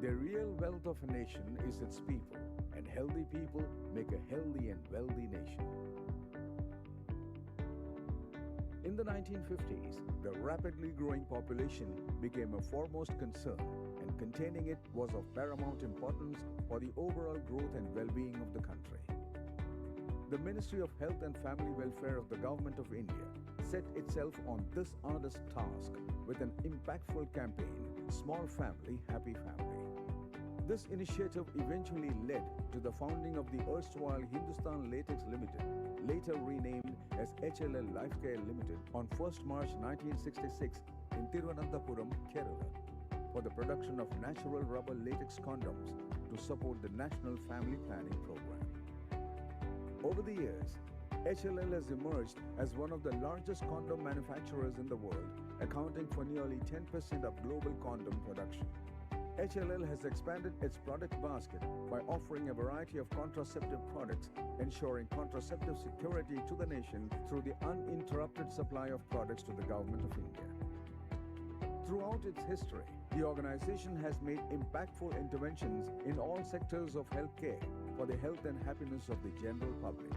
The real wealth of a nation is its people, and healthy people make a healthy and wealthy nation. In the 1950s, the rapidly growing population became a foremost concern, and containing it was of paramount importance for the overall growth and well-being of the country. The Ministry of Health and Family Welfare of the Government of India set itself on this arduous task with an impactful campaign, Small Family, Happy Family. This initiative eventually led to the founding of the erstwhile Hindustan Latex Limited, later renamed as HLL Lifecare Limited, on 1st March 1966 in Thiruvananthapuram, Kerala, for the production of natural rubber latex condoms to support the National Family Planning Program. Over the years, HLL has emerged as one of the largest condom manufacturers in the world, accounting for nearly 10% of global condom production. HLL has expanded its product basket by offering a variety of contraceptive products, ensuring contraceptive security to the nation through the uninterrupted supply of products to the Government of India. Throughout its history, the organization has made impactful interventions in all sectors of healthcare for the health and happiness of the general public.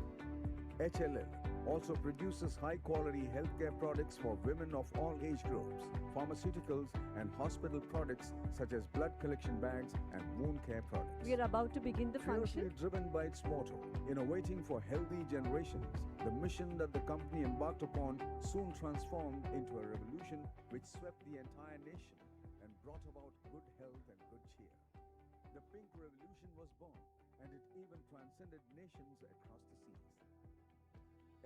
HLL also produces high-quality healthcare products for women of all age groups, pharmaceuticals and hospital products such as blood collection bags and wound care products. We are about to begin the function. Fiercely driven by its motto, innovating for healthy generations, the mission that the company embarked upon soon transformed into a revolution which swept the entire nation and brought about good health and good cheer. The Pink Revolution was born, and it even transcended nations across the seas.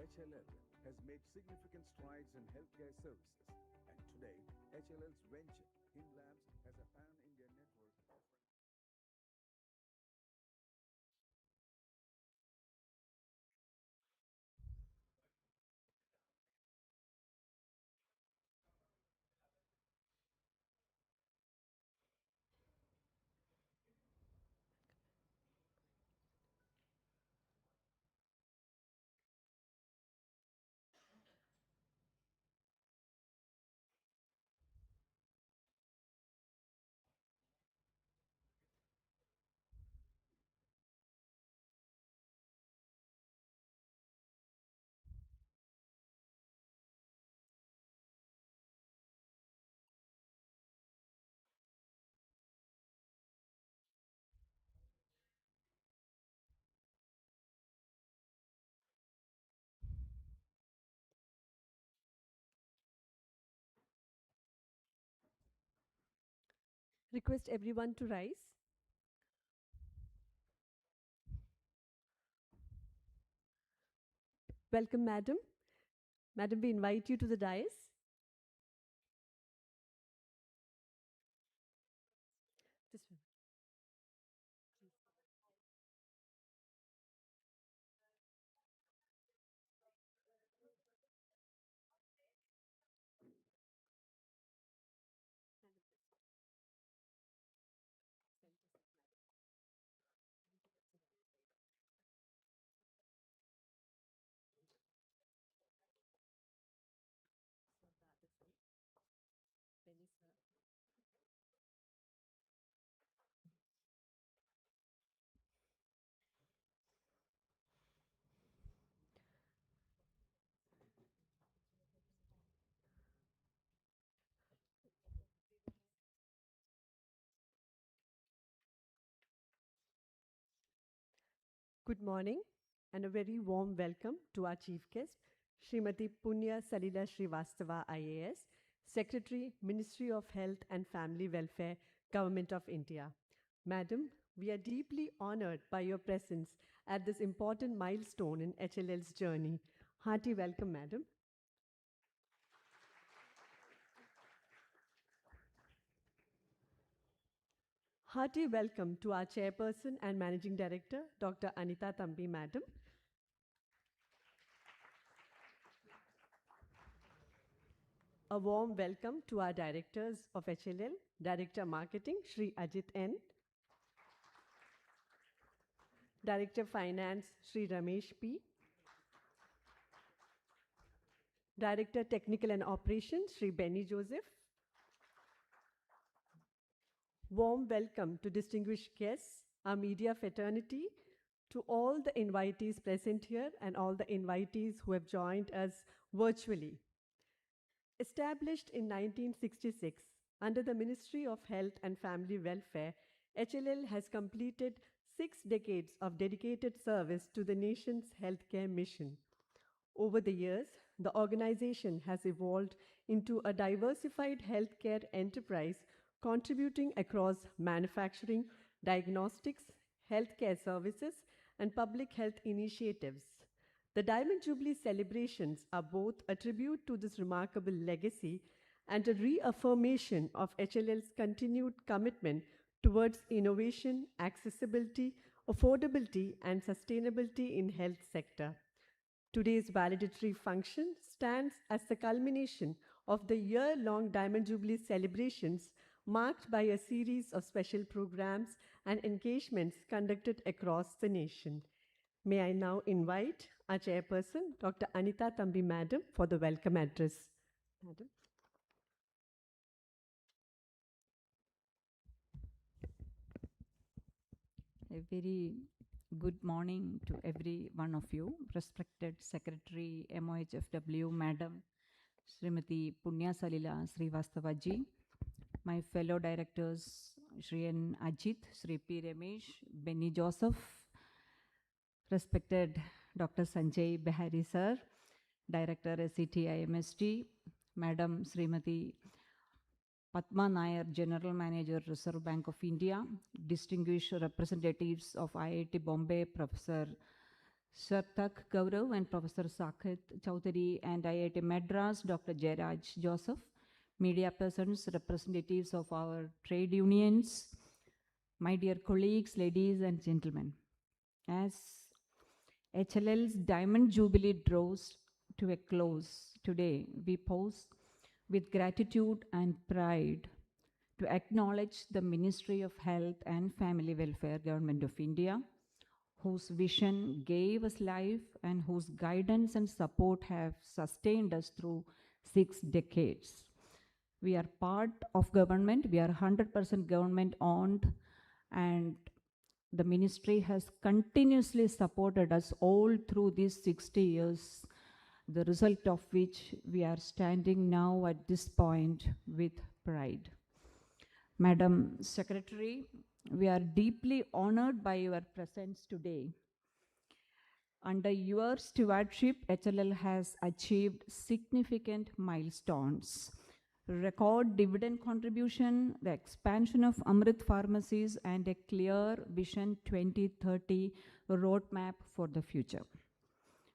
HLL has made significant strides in healthcare services, and today, HLL's venture, HinLabs, has a pan-India network offering. Request everyone to rise. Welcome, Madam. Madam, we invite you to the dais. This one. Good morning and a very warm welcome to our chief guest, Srimati Punya Salila Srivastava IAS, Secretary, Ministry of Health and Family Welfare, Government of India. Madam, we are deeply honored by your presence at this important milestone in HLL's journey. Hearty welcome, Madam. Hearty welcome to our Chairperson and Managing Director, Dr. Anita Thambi, Madam. A warm welcome to our Directors of HLL, Director Marketing, Shri Ajit N. Director Finance, Shri Ramesh P. Director Technical and Operations, Shri Benny Joseph. Warm welcome to distinguished guests, our media fraternity, to all the invitees present here and all the invitees who have joined us virtually. Established in 1966 under the Ministry of Health and Family Welfare, HLL has completed 6 decades of dedicated service to the nation's healthcare mission. Over the years, the organization has evolved into a diversified healthcare enterprise contributing across manufacturing, diagnostics, healthcare services, and public health initiatives. The Diamond Jubilee celebrations are both a tribute to this remarkable legacy and a reaffirmation of HLL's continued commitment towards innovation, accessibility, affordability, and sustainability in health sector. Today's valedictory function stands as the culmination of the year-long Diamond Jubilee celebrations marked by a series of special programs and engagements conducted across the nation. May I now invite our chairperson, Dr. Anita Thambi Madam, for the welcome address. Madam. A very good morning to every one of you, respected Secretary MOHFW Madam Srimati Punya Salila Srivastava ji, my fellow directors Shri N. Ajit, Shri P. Ramesh, Benny Joseph, respected Dr. Sanjay Behari sir, Director SCTIMST, Madam Srimati Padma Nair, General Manager, Reserve Bank of India, distinguished representatives of IIT Bombay, Professor Sarthak Gaurav and Professor Sakit Chowdhury, and IIT Madras, Dr. Jairaj Joseph, media persons, representatives of our trade unions, my dear colleagues, ladies and gentlemen. As HLL's Diamond Jubilee draws to a close today, we pause with gratitude and pride to acknowledge the Ministry of Health and Family Welfare, Government of India, whose vision gave us life and whose guidance and support have sustained us through 6 decades. We are part of government, we are 100% government owned, and the ministry has continuously supported us all through these 60 years, the result of which we are standing now at this point with pride. Madam Secretary, we are deeply honored by your presence today. Under your stewardship, HLL has achieved significant milestones. Record dividend contribution, the expansion of Amrit pharmacies, and a clear Vision 2030 roadmap for the future.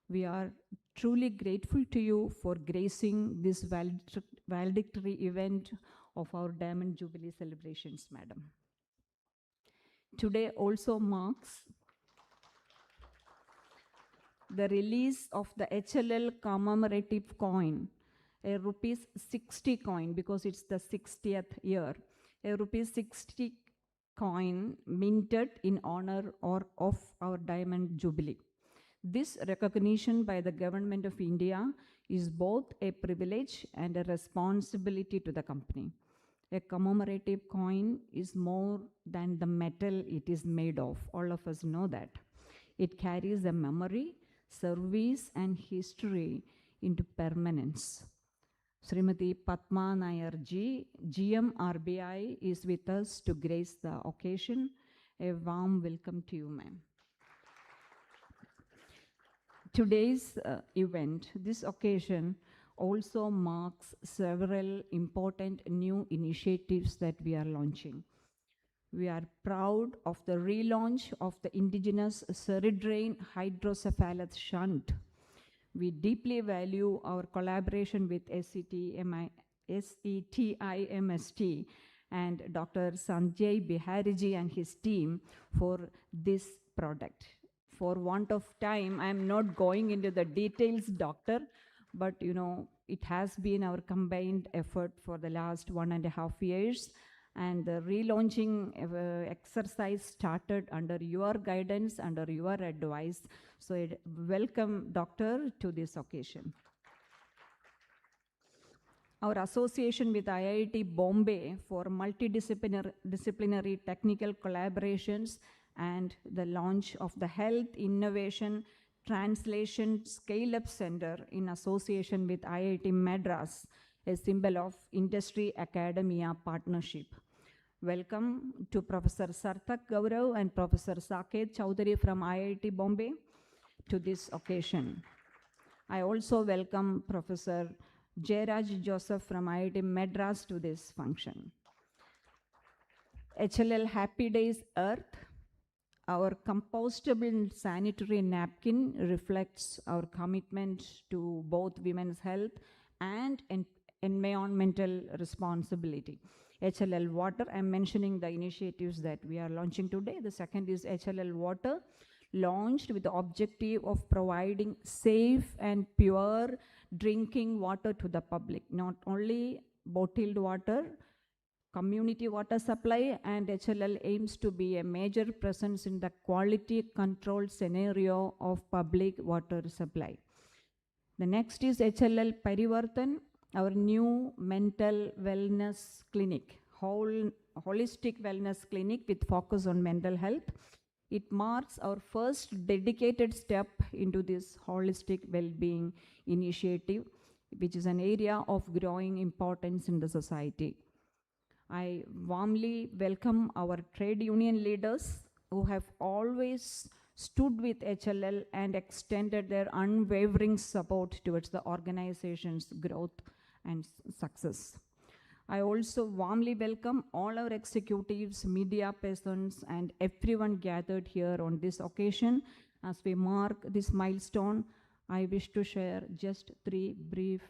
We are truly grateful to you for gracing this valedictory event of our Diamond Jubilee celebrations, Madam. Today also marks the release of the HLL Commemorative coin, a rupees 60 coin, because it's the 60th year, a rupees 60 coin minted in honor of our Diamond Jubilee. This recognition by the Government of India is both a privilege and a responsibility to the company. A commemorative coin is more than the metal it is made of. All of us know that. It carries a memory, service, and history into permanence. Srimati Padma Nair ji, GM RBI, is with us to grace the occasion. A warm welcome to you, ma'am. Today's event, this occasion, also marks several important new initiatives that we are launching. We are proud of the relaunch of the indigenous Ceredrain hydrocephalus shunt. We deeply value our collaboration with SCTIMST and Dr. Sanjay Bihariji and his team for this product. For want of time, I am not going into the details, doctor, but you know, it has been our combined effort for the last 1.5 years, and the relaunching exercise started under your guidance, under your advice. So welcome, doctor, to this occasion. our association with IIT Bombay for multidisciplinary technical collaborations and the launch of the Health Innovation Translation Scale-Up Center in association with IIT Madras, a symbol of industry-academia partnership. Welcome to Professor Sarthak Gaurav and Professor Saket Chowdhury from IIT Bombay to this occasion. I also welcome Professor Jairaj Joseph from IIT Madras to this function. HLL Happy Days Earth, our compostable sanitary napkin reflects our commitment to both women's health and environmental responsibility. HLL Water, I'm mentioning the initiatives that we are launching today. The second is HLL Water, launched with the objective of providing safe and pure drinking water to the public, not only bottled water, community water supply, and HLL aims to be a major presence in the quality control scenario of public water supply. The next is HLL Parivartan, our new mental wellness clinic, holistic wellness clinic with focus on mental health. It marks our first dedicated step into this holistic well-being initiative, which is an area of growing importance in the society. I warmly welcome our trade union leaders who have always stood with HLL and extended their unwavering support towards the organization's growth and success. I also warmly welcome all our executives, media persons, and everyone gathered here on this occasion. As we mark this milestone, I wish to share just 3 brief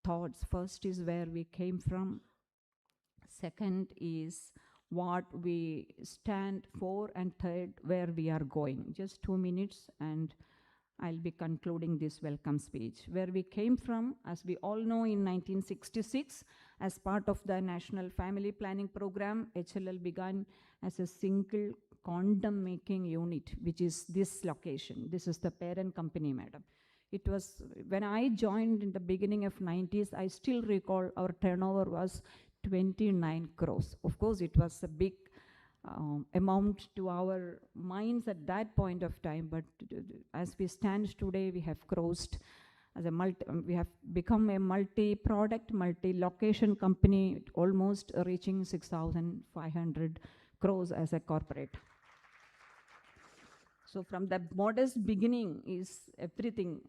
thoughts. First is where we came from. Second is what we stand for, and third, where we are going. Just 2 minutes and I'll be concluding this welcome speech. Where we came from, as we all know, in 1966, as part of the National Family Planning Program, HLL began as a single condom making unit, which is this location. This is the parent company, madam. It was, when I joined in the beginning of 90s, I still recall our turnover was 29 crores. Of course, it was a big amount to our minds at that point of time, but as we stand today, we have crossed as we have become a multi-product, multi-location company, almost reaching 6,500 crores as a corporate. So from the modest beginning is everything,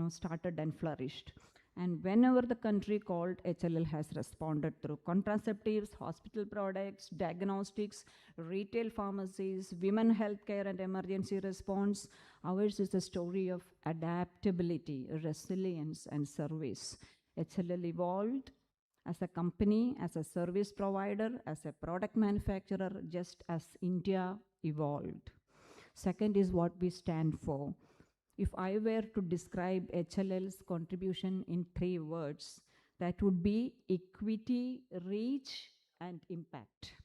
started and flourished. And whenever the country called, HLL has responded through contraceptives, hospital products, diagnostics, retail pharmacies, women healthcare and emergency response. Ours is a story of adaptability, resilience, and service. HLL evolved as a company, as a service provider, as a product manufacturer, just as India evolved. Second is what we stand for. If I were to describe HLL's contribution in 3 words, that would be equity, reach, and impact.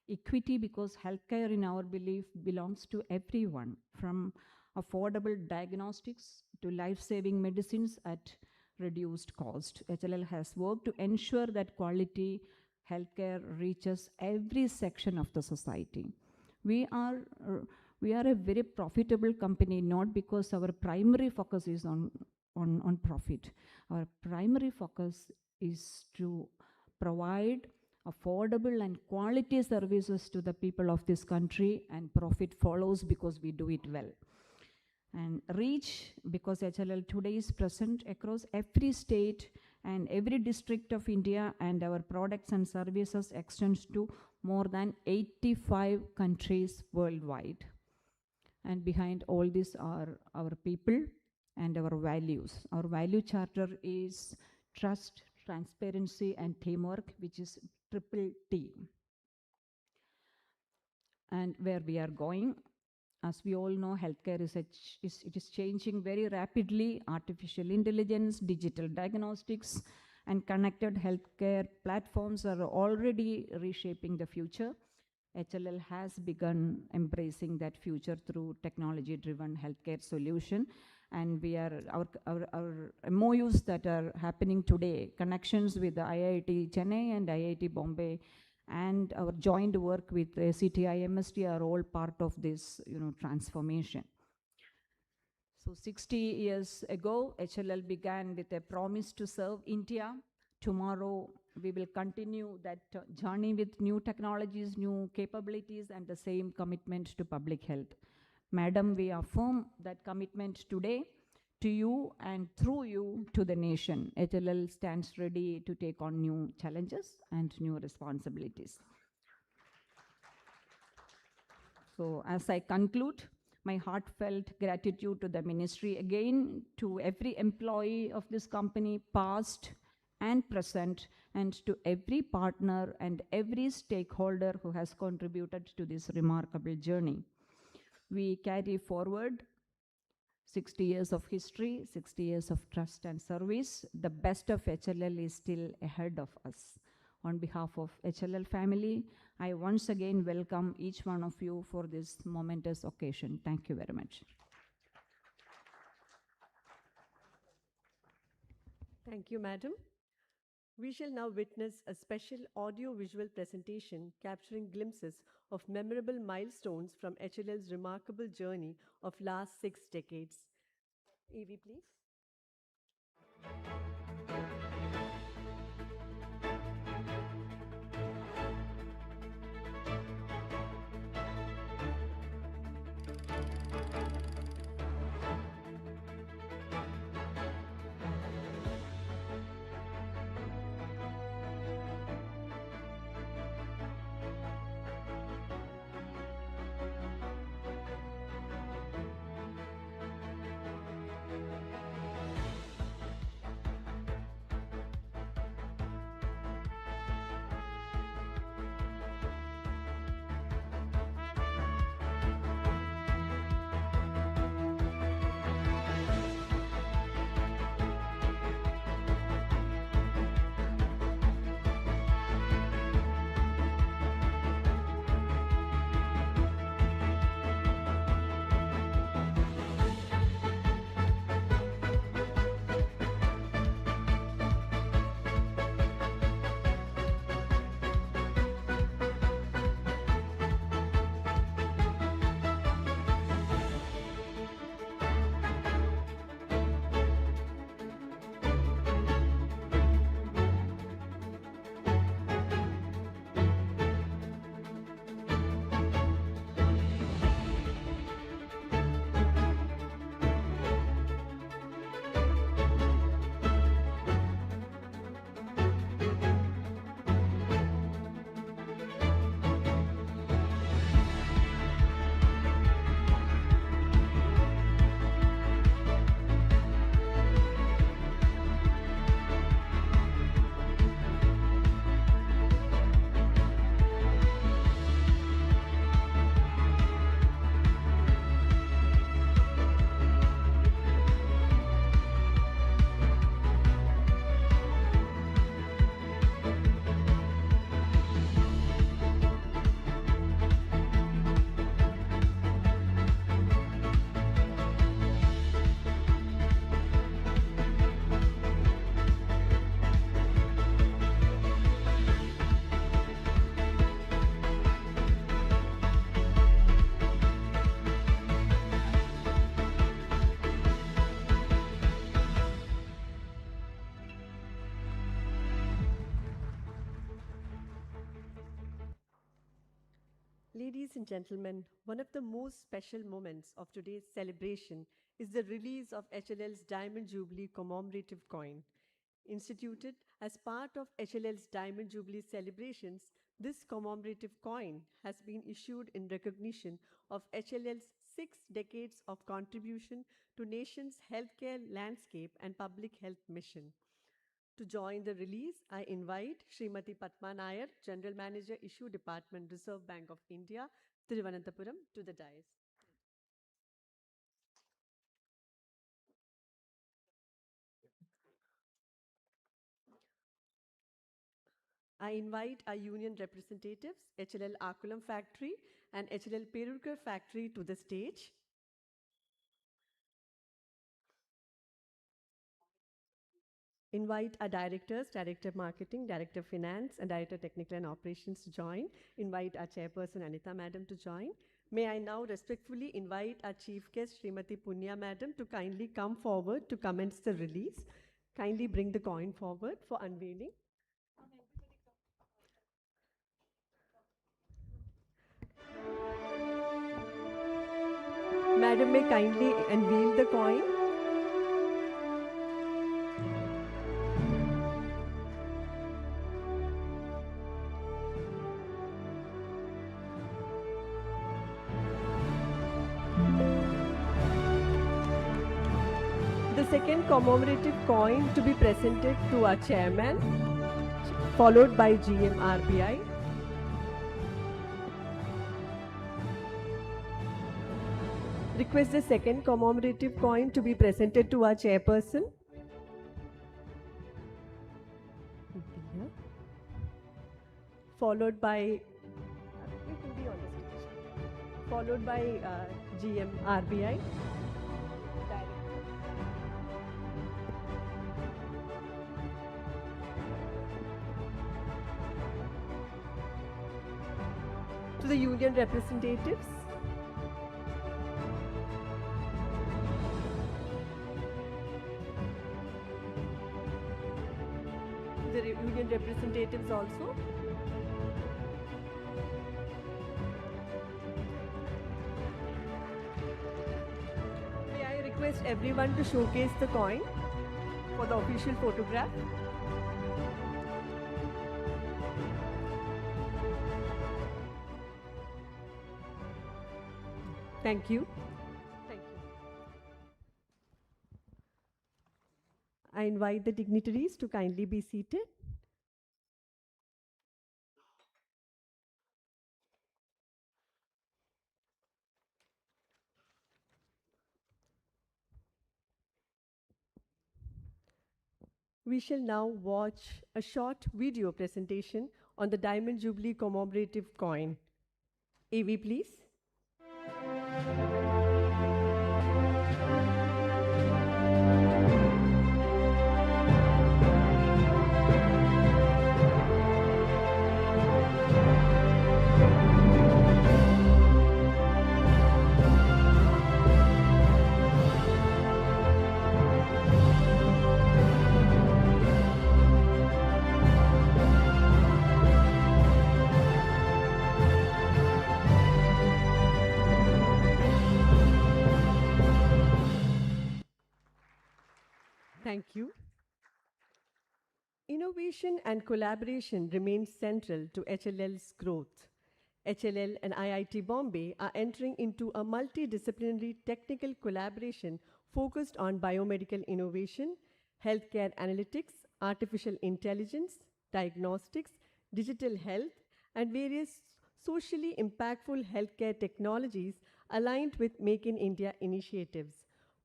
Equity, because healthcare, in our belief, belongs to everyone, from affordable diagnostics to life-saving medicines at reduced cost. HLL has worked to ensure that quality healthcare reaches every section of the society. We are a very profitable company, not because our primary focus is on profit. Our primary focus is to provide affordable and quality services to the people of this country, and profit follows because we do it well. And reach, because HLL today is present across every state and every district of India, and our products and services extends to more than 85 countries worldwide. And behind all this are our people and our values. Our value charter is trust, transparency, and teamwork, which is triple T. And where we are going, as we all know, healthcare is changing very rapidly. Artificial intelligence, digital diagnostics, and connected healthcare platforms are already reshaping the future. HLL has begun embracing that future through technology-driven healthcare solution. And we are, our MOUs that are happening today, connections with the IIT Chennai and IIT Bombay, and our joint work with CTI MST are all part of this, transformation. So 60 years ago, HLL began with a promise to serve India. Tomorrow, we will continue that journey with new technologies, new capabilities, and the same commitment to public health. Madam, we affirm that commitment today to you and through you to the nation. HLL stands ready to take on new challenges and new responsibilities. So as I conclude, my heartfelt gratitude to the ministry, again to every employee of this company, past and present, and to every partner and every stakeholder who has contributed to this remarkable journey. We carry forward 60 years of history, 60 years of trust and service. The best of HLL is still ahead of us. On behalf of HLL family, I once again welcome each one of you for this momentous occasion. Thank you very much. Thank you, Madam. We shall now witness a special audio-visual presentation capturing glimpses of memorable milestones from HLL's remarkable journey of last 6 decades. Evie, please. Ladies and gentlemen, one of the most special moments of today's celebration is the release of HLL's Diamond Jubilee Commemorative Coin. Instituted as part of HLL's Diamond Jubilee celebrations, this commemorative coin has been issued in recognition of HLL's 6 decades of contribution to nation's healthcare landscape and public health mission. To join the release, I invite Srimati Padma Nair, General Manager, Issue Department, Reserve Bank of India, Thiruvananthapuram, to the dais. I invite our union representatives, HLL Akulam Factory and HLL Perurkar Factory, to the stage. Invite our directors, Director of Marketing, Director of Finance, and Director of Technical and Operations to join. Invite our Chairperson, Anita Madam, to join. May I now respectfully invite our Chief Guest, Srimati Punya Madam, to kindly come forward to commence the release. Kindly bring the coin forward for unveiling. Madam may kindly unveil the coin. The second commemorative coin to be presented to our chairman, followed by GMRBI. Request the second commemorative coin to be presented to our chairperson. Followed by GMRBI. To the union representatives. The union representatives also. May I request everyone to showcase the coin for the official photograph. Thank you. Thank you. I invite the dignitaries to kindly be seated. We shall now watch a short video presentation on the Diamond Jubilee commemorative coin. AV, please. Thank you. Innovation and collaboration remain central to HLL's growth. HLL and IIT Bombay are entering into a multidisciplinary technical collaboration focused on biomedical innovation, healthcare analytics, artificial intelligence, diagnostics, digital health, and various socially impactful healthcare technologies aligned with Make in India initiatives.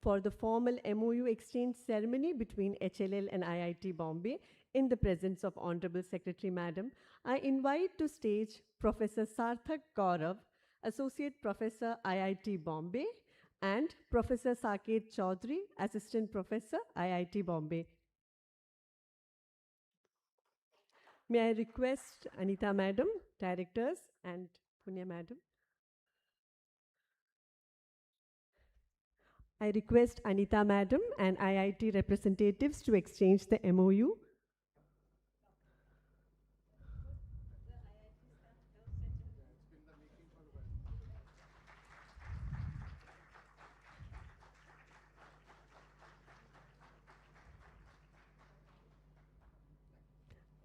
For the formal MOU exchange ceremony between HLL and IIT Bombay, in the presence of Honorable Secretary Madam, I invite to stage Professor Sarthak Gaurav, Associate Professor, IIT Bombay, and Professor Saket Chaudhary, Assistant Professor, IIT Bombay. May I request Anita Madam, Directors, and Punya Madam. I request Anita Madam and IIT representatives to exchange the MOU.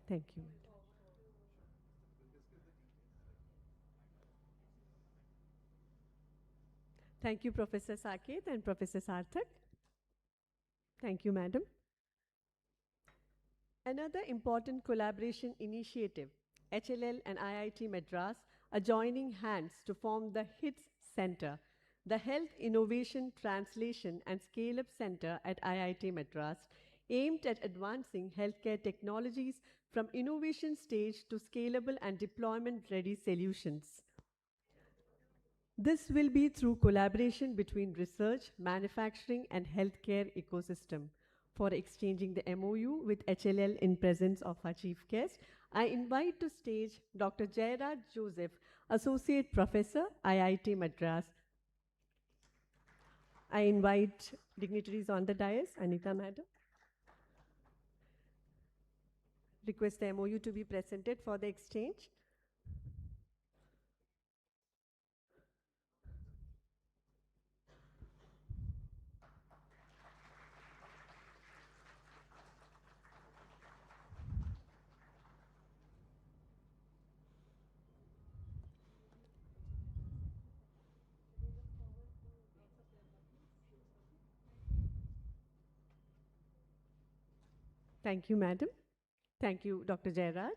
Thank you. Thank you, Professor Saket and Professor Sarthak. Thank you, Madam. Another important collaboration initiative, HLL and IIT Madras are joining hands to form the HITS Center, the Health Innovation Translation and Scale-up Center at IIT Madras, aimed at advancing healthcare technologies from innovation stage to scalable and deployment-ready solutions. This will be through collaboration between research, manufacturing, and healthcare ecosystem. for exchanging the MOU with HLL in presence of our chief guest. I invite to stage Dr. Jairaj Joseph, Associate Professor, IIT Madras. I invite dignitaries on the dais. Anita, madam. Request the MOU to be presented for the exchange. Thank you, madam. Thank you, Dr. Jairaj.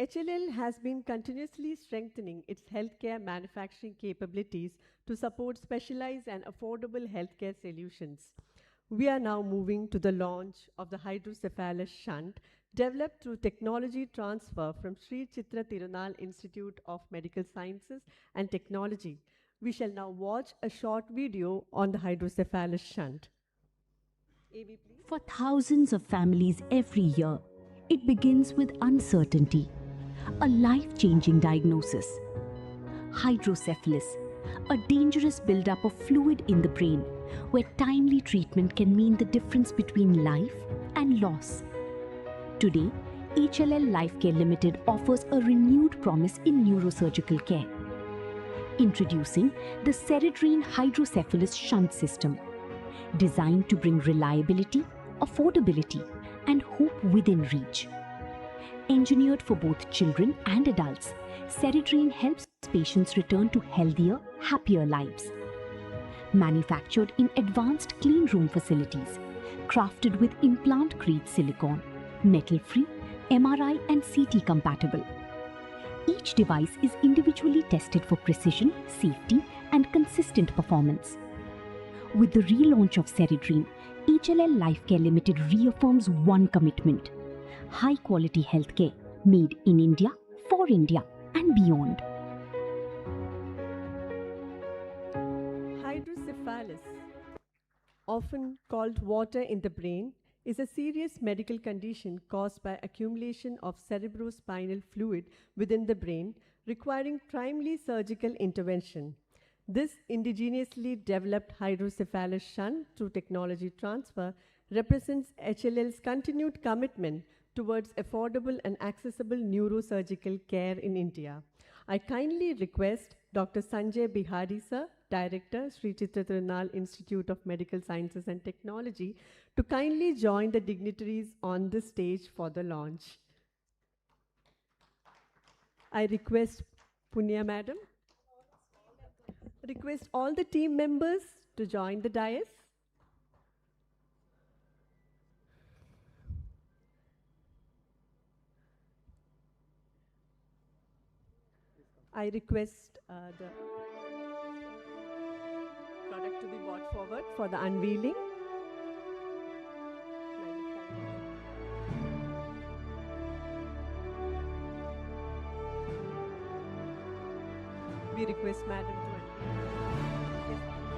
HLL has been continuously strengthening its healthcare manufacturing capabilities to support specialized and affordable healthcare solutions. We are now moving to the launch of the hydrocephalus shunt, developed through technology transfer from Sri Chitra Tirunal Institute of Medical Sciences and Technology. We shall now watch a short video on the hydrocephalus shunt. AB, please. For thousands of families every year, it begins with uncertainty, a life-changing diagnosis. Hydrocephalus, a dangerous buildup of fluid in the brain, where timely treatment can mean the difference between life and loss. Today, HLL Lifecare Limited offers a renewed promise in neurosurgical care. Introducing the Ceredrain Hydrocephalus Shunt System, designed to bring reliability, affordability, and hope within reach. Engineered for both children and adults, Ceredrain helps patients return to healthier, happier lives. Manufactured in advanced clean room facilities, crafted with implant-grade silicone, metal-free, MRI and CT compatible. Each device is individually tested for precision, safety, and consistent performance. With the relaunch of Ceredrain, HLL Lifecare Limited reaffirms one commitment: high-quality healthcare made in India, for India, and beyond. Hydrocephalus, often called water in the brain, is a serious medical condition caused by accumulation of cerebrospinal fluid within the brain, requiring timely surgical intervention. This indigenously developed hydrocephalus shunt through technology transfer represents HLL's continued commitment towards affordable and accessible neurosurgical care in India. I kindly request Dr. Sanjay Bihari sir, Director, Sri Chitra Tirunal Institute of Medical Sciences and Technology, to kindly join the dignitaries on the stage for the launch. I request Punya madam. Request all the team members to join the dais. I request the product to be brought forward for the unveiling. We request madam to unveil. Yes, madam.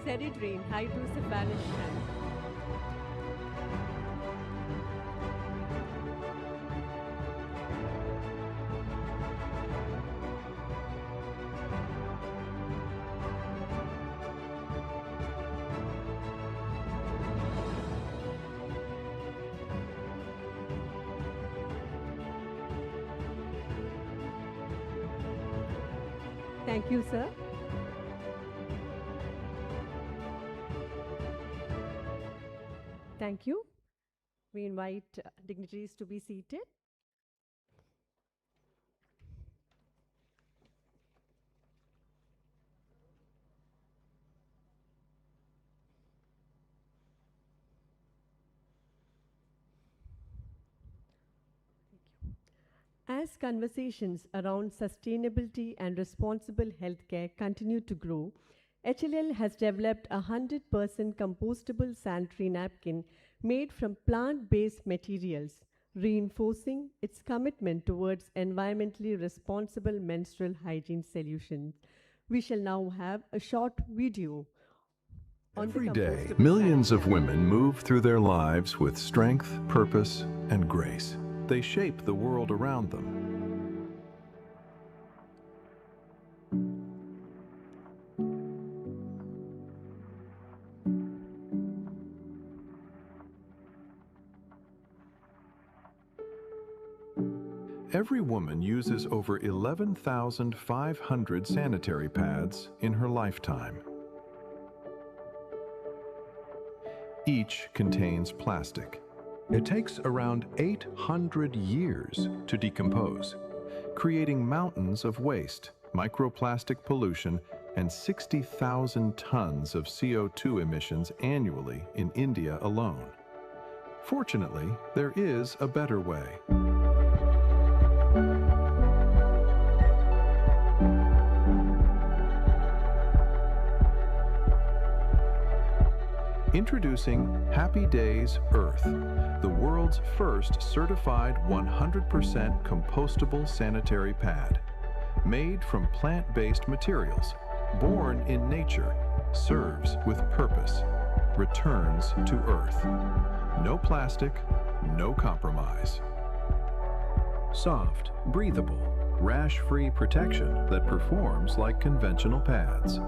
Ceredrain hydrocephalus shunt. Thank you, sir. Thank you. We invite dignitaries to be seated. As conversations around sustainability and responsible healthcare continue to grow, HLL has developed a 100% compostable sanitary napkin made from plant-based materials, reinforcing its commitment towards environmentally responsible menstrual hygiene solutions. We shall now have a short video on the Every day, compostable millions sanitary of women move through their lives with strength, purpose, and grace. They shape the world around them. Every woman uses over 11,500 sanitary pads in her lifetime. Each contains plastic. It takes around 800 years to decompose, creating mountains of waste, microplastic pollution, and 60,000 tons of CO2 emissions annually in India alone. Fortunately, there is a better way. Introducing Happy Days Earth, the world's first certified 100% compostable sanitary pad. Made from plant-based materials, born in nature, serves with purpose, returns to Earth. No plastic, no compromise. Soft, breathable, rash-free protection that performs like conventional pads.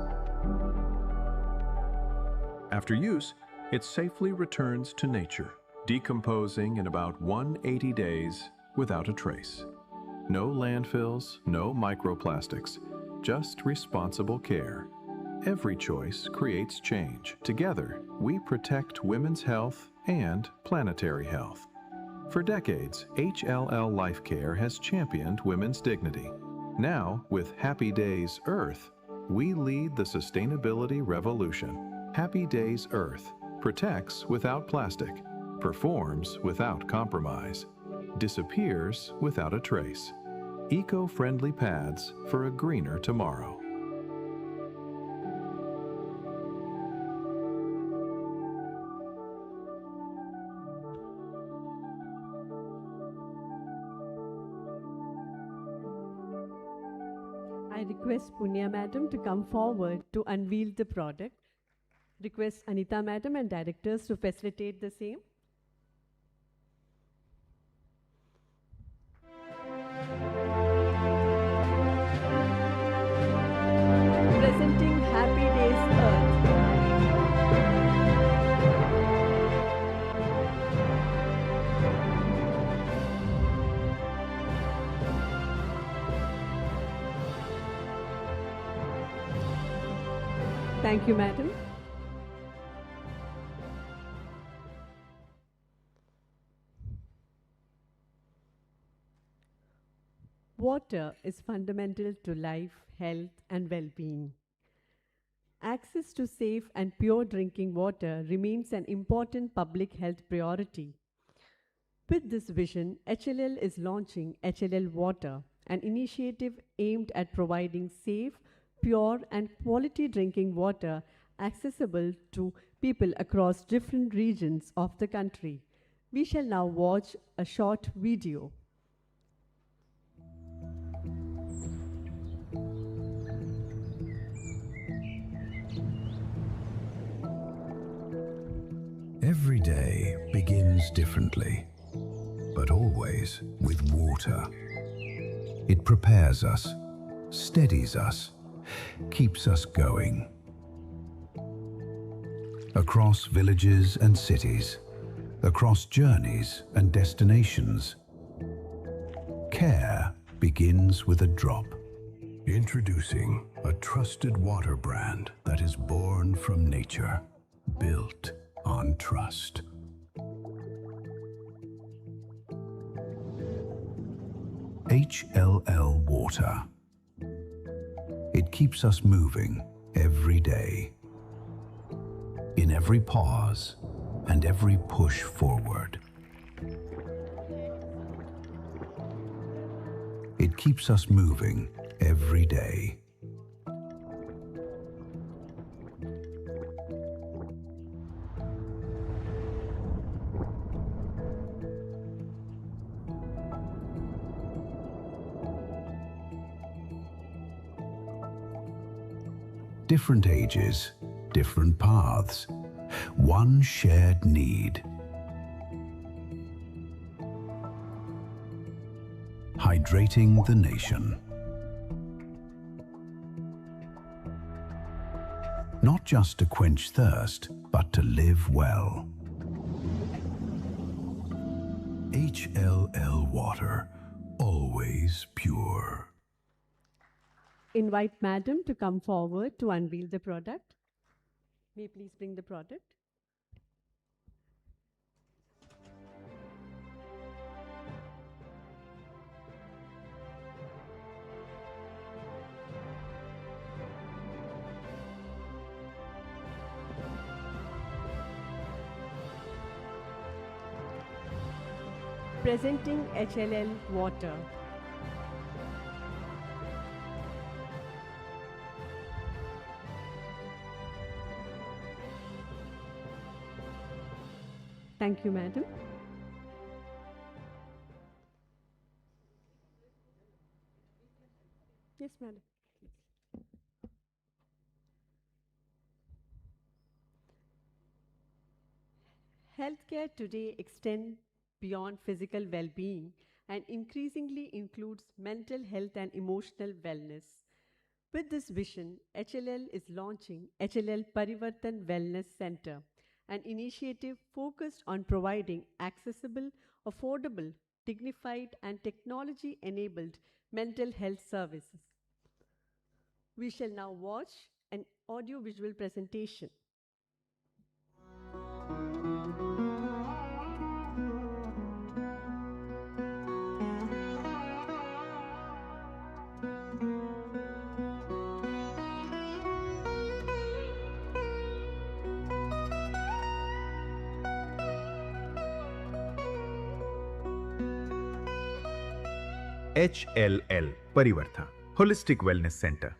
After use, it safely returns to nature, decomposing in about 180 days without a trace. No landfills, no microplastics, just responsible care. Every choice creates change. Together, we protect women's health and planetary health. For decades, HLL Life Care has championed women's dignity. Now, with Happy Days Earth, we lead the sustainability revolution. Happy Days Earth protects without plastic, performs without compromise, disappears without a trace. Eco-friendly pads for a greener tomorrow. I request Punya Madam to come forward to unveil the product. Request Anita Madam and directors to facilitate the same. Presenting Happy Days Earth. Thank you, Madam. Water is fundamental to life, health, and well-being. Access to safe and pure drinking water remains an important public health priority. With this vision, HLL is launching HLL Water, an initiative aimed at providing safe, pure, and quality drinking water accessible to people across different regions of the country. We shall now watch a short video. Every day begins differently, but always with water. It prepares us, steadies us, keeps us going. Across villages and cities, across journeys and destinations, care begins with a drop. Introducing a trusted water brand that is born from nature, built on trust. HLL Water. It keeps us moving every day, in every pause and every push forward. It keeps us moving every day. Different ages, different paths, one shared need. Hydrating the nation. Not just to quench thirst, but to live well. HLL Water, always pure. Invite Madam to come forward to unveil the product. May you please bring the product. Presenting HLL Water. Thank you, Madam. Yes, Madam. Healthcare today extends beyond physical well-being and increasingly includes mental health and emotional wellness. With this vision, HLL is launching HLL Parivartan Wellness Center, an initiative focused on providing accessible, affordable, dignified, and technology-enabled mental health services. We shall now watch an audio-visual presentation. HLL Parivartha, Holistic Wellness Center.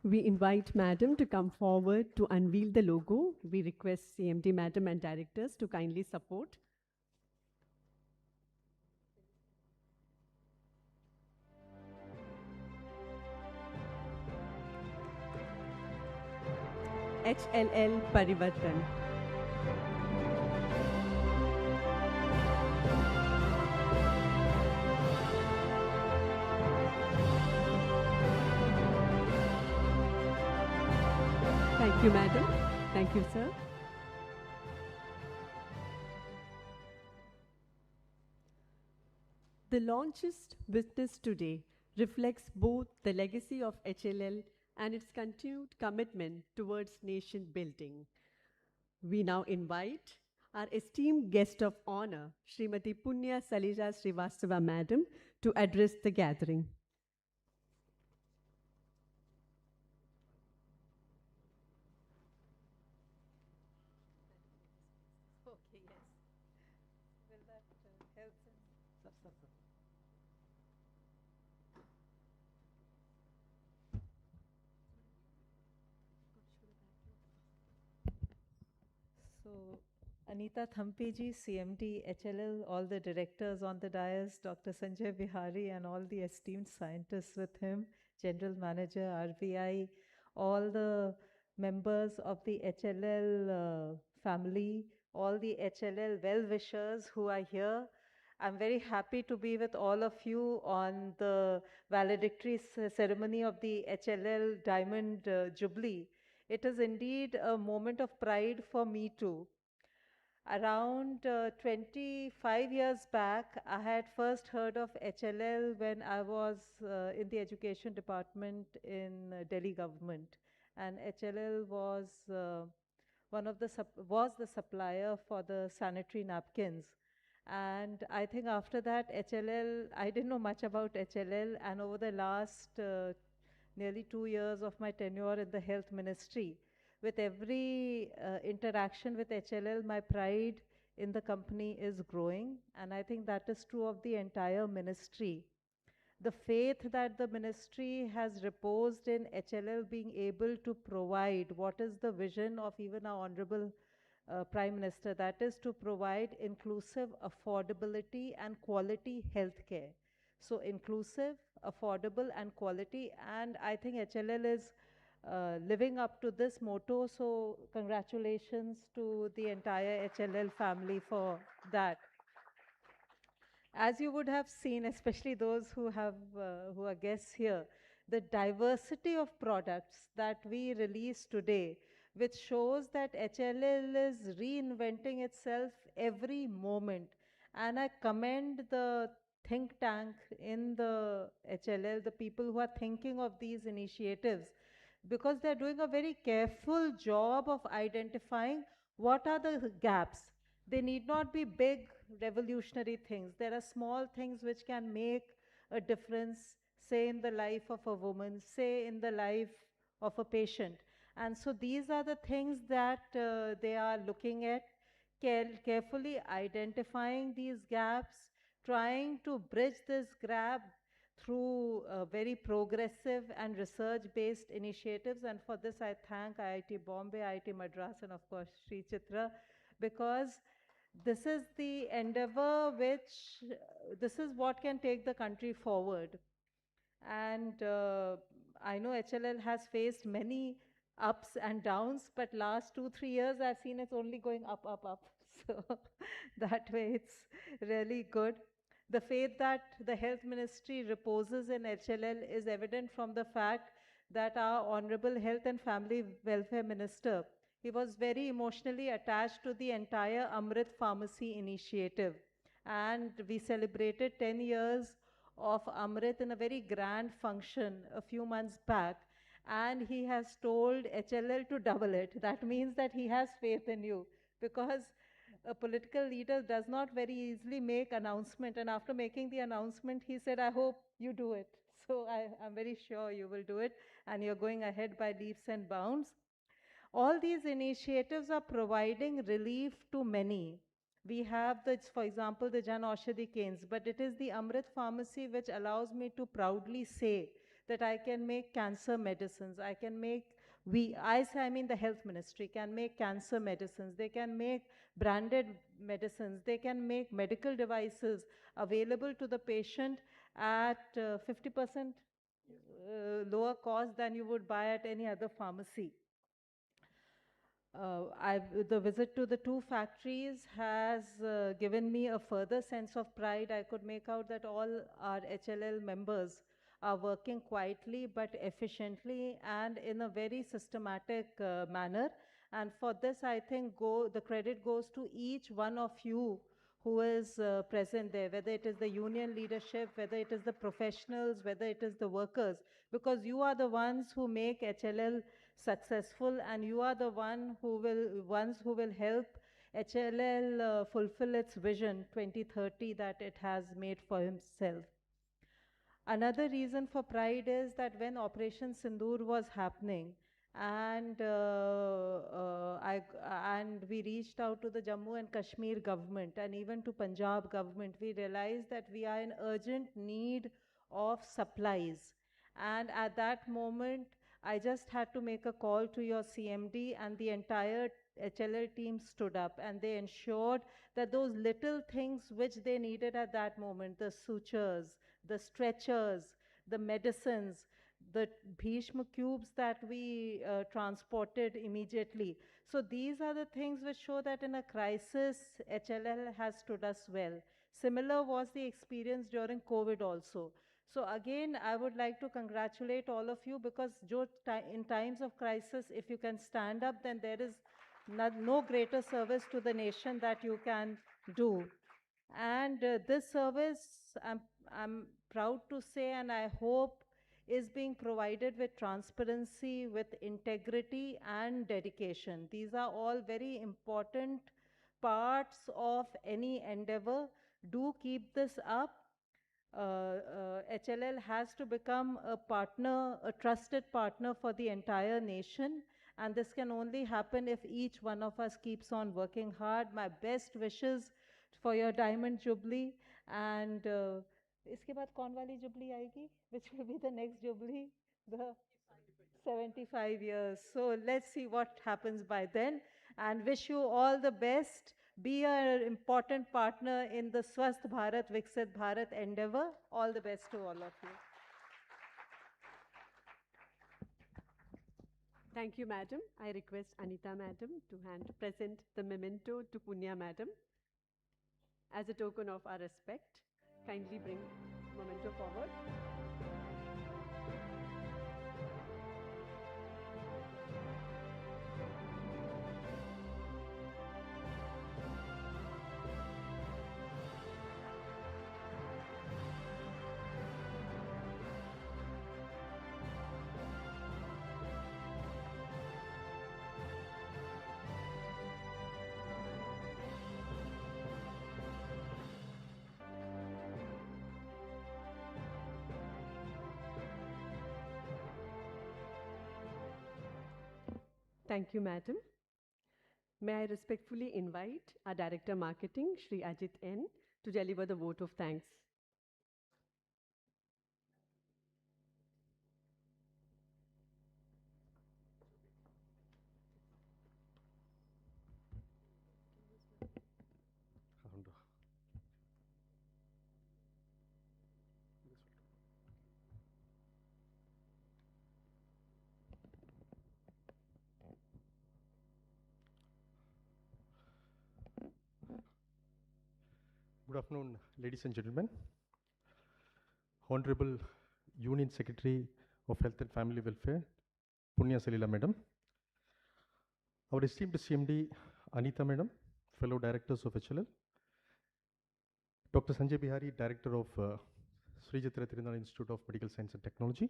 We invite Madam to come forward to unveil the logo. We request CMD Madam and Directors to kindly support. HLL Parivartan. Thank you, Madam. Thank you, sir. The launches witnessed today reflects both the legacy of HLL and its continued commitment towards nation building. We now invite our esteemed guest of honor, Srimati Punya Salila Srivastava Madam, to address the gathering. Okay, yes. Will that help? So, Anita Thampeji, CMD, HLL, all the directors on the dais, Dr. Sanjay Bihari, and all the esteemed scientists with him, General Manager, RBI, all the members of the HLL family, all the HLL well-wishers who are here. I'm very happy to be with all of you on the valedictory ceremony of the HLL Diamond Jubilee. It is indeed a moment of pride for me too. Around 25 years back, I had first heard of HLL when I was in the education department in Delhi government, and HLL was was the supplier for the sanitary napkins. And I think after that, HLL, I didn't know much about HLL, and over the last nearly 2 years of my tenure in the health ministry, with every interaction with HLL, my pride in the company is growing, and I think that is true of the entire ministry. The faith that the ministry has reposed in HLL being able to provide what is the vision of even our Honorable Prime Minister, that is to provide inclusive affordability and quality healthcare. So inclusive, affordable and quality, and I think HLL is living up to this motto. So congratulations to the entire HLL family for that. As you would have seen, especially those who are guests here, the diversity of products that we release today, which shows that HLL is reinventing itself every moment. And I commend the think tank in the HLL, the people who are thinking of these initiatives, because they're doing a very careful job of identifying what are the gaps. They need not be big revolutionary things. There are small things which can make a difference, say in the life of a woman, say in the life of a patient. And so these are the things that they are looking at, carefully identifying these gaps, trying to bridge this gap through very progressive and research-based initiatives. And for this, I thank IIT Bombay, IIT Madras, and of course, Sri Chitra, because this is the endeavor this is what can take the country forward. And I know HLL has faced many ups and downs, but last 2-3 years I've seen it's only going up, up, up. So that way it's really good. The faith that the health ministry reposes in HLL is evident from the fact that our Honorable Health and Family Welfare Minister, he was very emotionally attached to the entire Amrit Pharmacy initiative. And we celebrated 10 years of Amrit in a very grand function a few months back. And he has told HLL to double it. That means that he has faith in you, because a political leader does not very easily make announcement. And after making the announcement, he said, I hope you do it. So I'm very sure you will do it. And you're going ahead by leaps and bounds. All these initiatives are providing relief to many. We have, for example, the Jan Aushadhi Kendras, but it is the Amrit Pharmacy which allows me to proudly say that I can make cancer medicines. I can make, I mean the health ministry can make cancer medicines. They can make branded medicines. They can make medical devices available to the patient at 50% lower cost than you would buy at any other pharmacy. The visit to the 2 factories has given me a further sense of pride. I could make out that all our HLL members are working quietly but efficiently and in a very systematic manner. And for this, I think the credit goes to each one of you who is present there, whether it is the union leadership, whether it is the professionals, whether it is the workers, because you are the ones who make HLL successful, and you are the ones who will help HLL fulfill its vision 2030 that it has made for himself. Another reason for pride is that when Operation Sindoor was happening, and we reached out to the Jammu and Kashmir government and even to Punjab government, we realized that we are in urgent need of supplies. And at that moment, I just had to make a call to your CMD, and the entire HLL team stood up and they ensured that those little things which they needed at that moment, the sutures, the stretchers, the medicines, the Bhishma cubes that we transported immediately. So these are the things which show that in a crisis, HLL has stood us well. Similar was the experience during COVID also. So again, I would like to congratulate all of you, because in times of crisis, if you can stand up, then there is no greater service to the nation that you can do. And this service, I'm proud to say, and I hope, is being provided with transparency, with integrity and dedication. These are all very important parts of any endeavor. Do keep this up. HLL has to become a partner, a trusted partner for the entire nation. And this can only happen if each one of us keeps on working hard. My best wishes for your Diamond Jubilee. And इसके बाद कौन वाली jubilee आएगी? Which will be the next jubilee? The 75 years. So let's see what happens by then, and wish you all the best. Be an important partner in the Swasth Bharat, Viksit Bharat endeavor. All the best to all of you. Thank you, Madam. I request Anita Madam to present the memento to Punya Madam. As a token of our respect, kindly bring memento forward. Thank you, Madam. May I respectfully invite our Director Marketing, Shri Ajit N., to deliver the vote of thanks. Good afternoon, ladies and gentlemen. Honorable Union Secretary of Health and Family Welfare, Punya Salila Madam. Our esteemed CMD, Anita Madam, fellow directors of HLL. Dr. Sanjay Bihari, Director of Sri Jitra Tirunal Institute of Medical Science and Technology.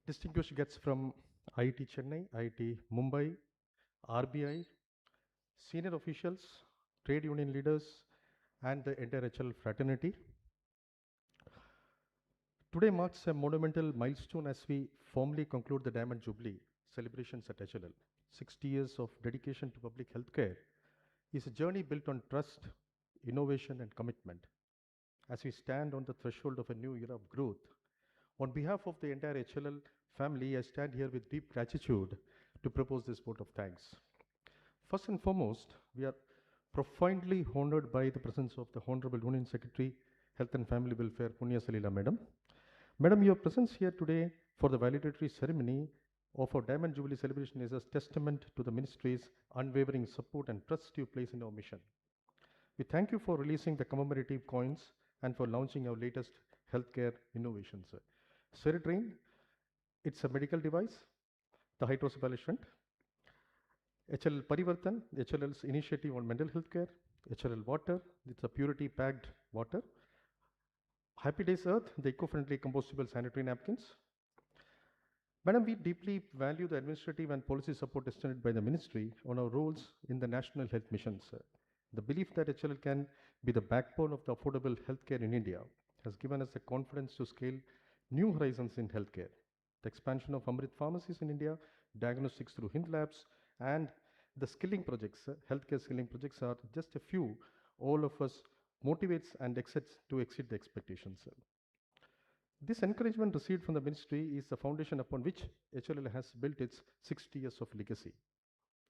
Distinguished guests from IIT Chennai, IIT Mumbai, RBI, senior officials, trade union leaders, and the entire HLL fraternity. Today marks a monumental milestone as we formally conclude the Diamond Jubilee celebrations at HLL. 60 years of dedication to public healthcare is a journey built on trust, innovation, and commitment. As we stand on the threshold of a new era of growth, on behalf of the entire HLL family, I stand here with deep gratitude to propose this vote of thanks. First and foremost, we are profoundly honored by the presence of the Honorable Union Secretary, Health and Family Welfare, Punya Salila Madam. Madam, your presence here today for the valedictory ceremony of our Diamond Jubilee celebration is a testament to the Ministry's unwavering support and trust you place in our mission. We thank you for releasing the commemorative coins and for launching our latest healthcare innovations. Ceredrain, it's a medical device, the hydrocephalic shunt. HLL Parivartan, HLL's initiative on mental health care. HLL Water, it's a purity packed water. Happy Days Earth, the eco-friendly compostable sanitary napkins. Madam, we deeply value the administrative and policy support extended by the Ministry on our roles in the national health missions. The belief that HLL can be the backbone of the affordable healthcare in India has given us the confidence to scale new horizons in healthcare. The expansion of Amrit pharmacies in India, diagnostics through Hind labs, and the skilling projects, healthcare skilling projects are just a few. All of us motivates and exceeds to exceed the expectations. This encouragement received from the Ministry is the foundation upon which HLL has built its 60 years of legacy.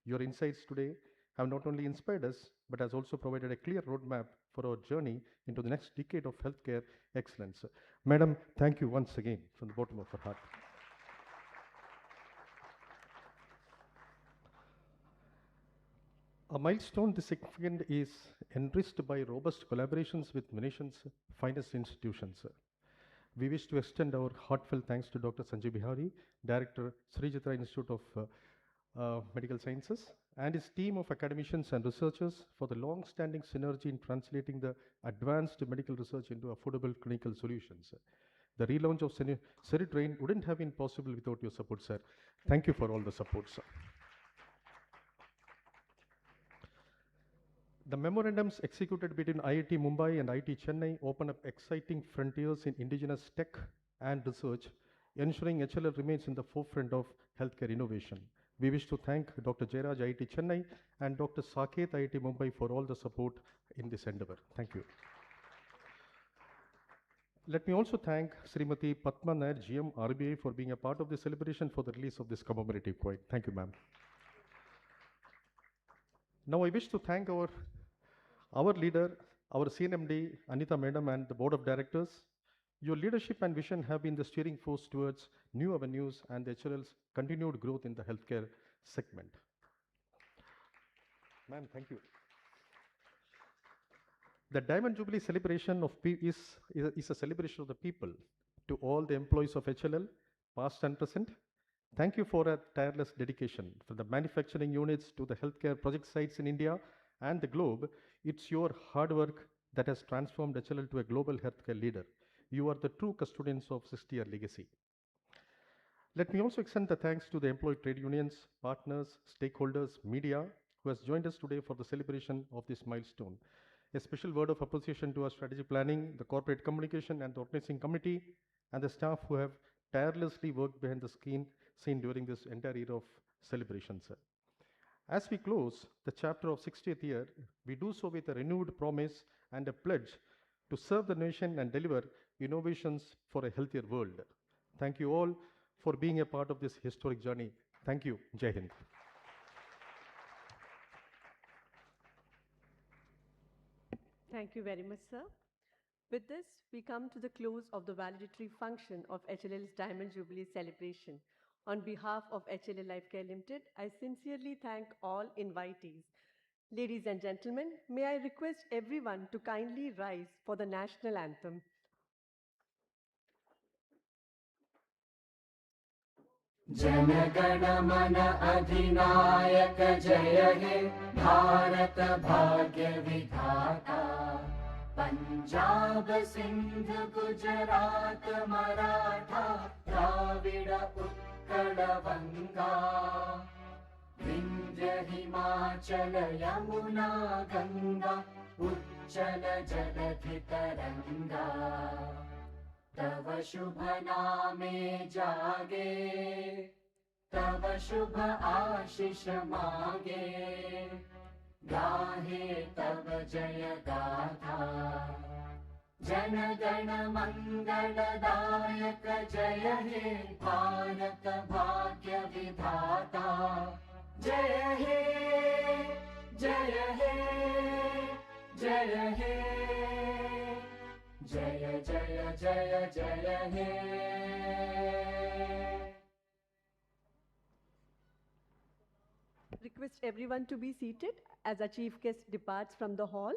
Your insights today have not only inspired us, but has also provided a clear roadmap for our journey into the next decade of healthcare excellence. Madam, thank you once again from the bottom of our heart. A milestone this significant is enriched by robust collaborations with the nation's finest institutions. We wish to extend our heartfelt thanks to Dr. Sanjay Bihari, Director, Sri Jitra Institute of Medical Sciences, and his team of academicians and researchers for the long-standing synergy in translating the advanced medical research into affordable clinical solutions. The relaunch of Ceredrain wouldn't have been possible without your support, sir. Thank you for all the support, sir. The memorandums executed between IIT Mumbai and IIT Chennai open up exciting frontiers in indigenous tech and research, ensuring HLL remains in the forefront of healthcare innovation. We wish to thank Dr. Jairaj, IIT Chennai, and Dr. Saket, IIT Mumbai, for all the support in this endeavor. Thank you. Let me also thank Srimati Padma Nair, GM, RBI, for being a part of the celebration for the release of this commemorative coin. Thank you, ma'am. Now I wish to thank our leader, our CNMD, Anita Madam, and the Board of Directors. Your leadership and vision have been the steering force towards new avenues and the HLL's continued growth in the healthcare segment. Ma'am, thank you. The Diamond Jubilee celebration is a celebration of the people. To all the employees of HLL, past and present, thank you for a tireless dedication. From the manufacturing units to the healthcare project sites in India and the globe, it's your hard work that has transformed HLL to a global healthcare leader. You are the true custodians of 60-year legacy. Let me also extend the thanks to the employee trade unions, partners, stakeholders, media, who has joined us today for the celebration of this milestone. A special word of appreciation to our strategy planning, the corporate communication and the organizing committee, and the staff who have tirelessly worked behind the scene during this entire era of celebrations. As we close the chapter of 60th year, we do so with a renewed promise and a pledge to serve the nation and deliver innovations for a healthier world. Thank you all for being a part of this historic journey. Thank you. Jai Hind. Thank you very much, sir. With this, we come to the close of the valedictory function of HLL's Diamond Jubilee celebration. On behalf of HLL Lifecare Limited, I sincerely thank all invitees. Ladies and gentlemen, may I request everyone to kindly rise for the national anthem. जनगण मन अधिनायक जय हे भारत भाग्य विधाता पंजाब सिंध गुजरात मराठा द्राविड़ उत्कल बंगा विंध्य हिमाचल यमुना गंगा उच्चल जलधि तरंगा तव शुभ नामे जागे तव शुभ आशीष मागे गाहे तव जय गाथा जन गण मंगलदायक जय हे भारत भाग्य विधाता जय हे जय हे जय हे जय जय जय जय हे Request everyone to be seated as our chief guest departs from the hall.